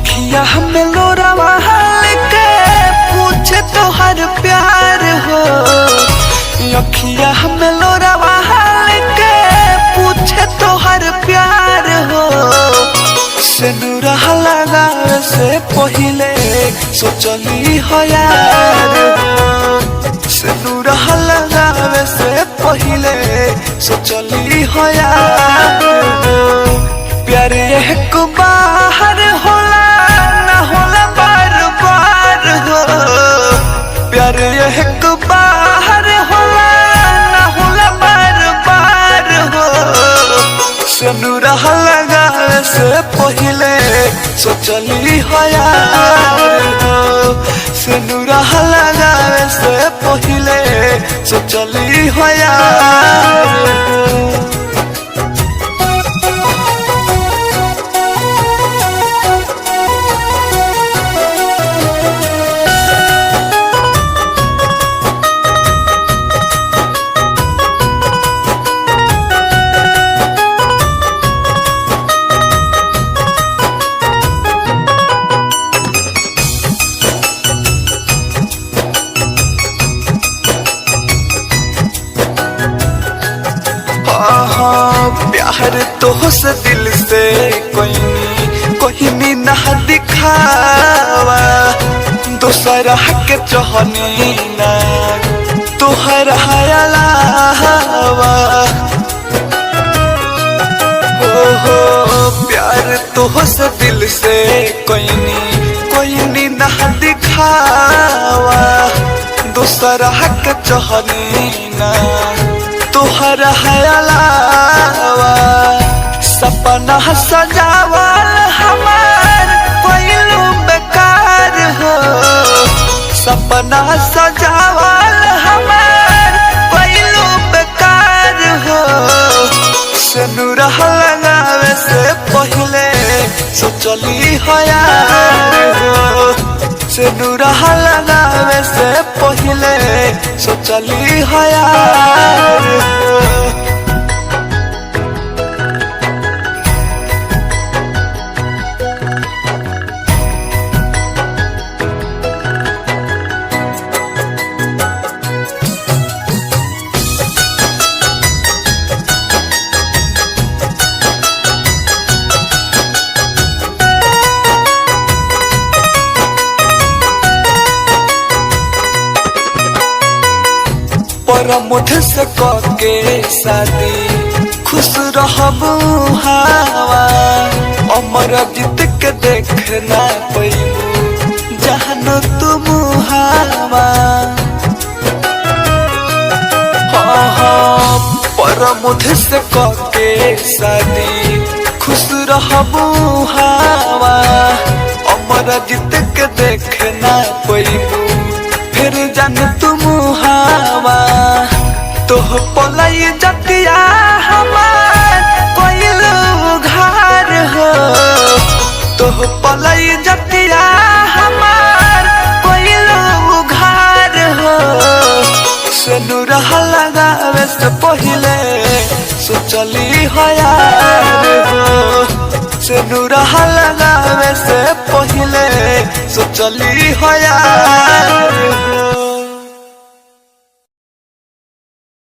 अखिया में लोरावा के पूछे तोहर प्यार हो। अखिया में लोरावा के पूछे तोहर प्यार हो। सिनुरा लगावे से पहिले सोचली हो यार हो। सिनुरा लगावे से पहिले सोचली हो यार हो। प्यार एक बाहर होला ना होला बार बार हो। प्यार एक बाहर होला ना होला बार बार हो। सिनुरा लगावे से पहिले सोचली हो यार हो। सिनुरा लगावे से पहिले सोचली हो यार हो। प्यार तो से दिल से कोई ना दिखावा। दूसरा के चाहनी ना तोहरा अलावा। हो प्यार तो से दिल से कोई ना दिखावा। दूसरा के चाहनी ना तोहरा अलावा। सपना सजावल हमार कोइलू बेकार हो। सपना सजावल हमार कोइलू बेकार हो। सिनुरा लगावे से पहिले सोचली हो यार हो। सिनुरा लगावे से पहिले सोचली हो यार हो। पर मुझ से के शादी खुश रहबू हवा। अमर जीत के देखना पैबू जहन तुम हवा। पर मुझ से के शादी खुश रहबू हवा। अमर जीत के देखना पैबू फिर जान तुम हवा। तोह पलाई जतिया हमार कोइलू घर हो। तोह पलाई जतिया हमार कोइलू घर हो। सिनुरा लगावे से पहिले सोचली हो यार हो। सिनुरा लगावे से पहिले सोचली हो यार हो।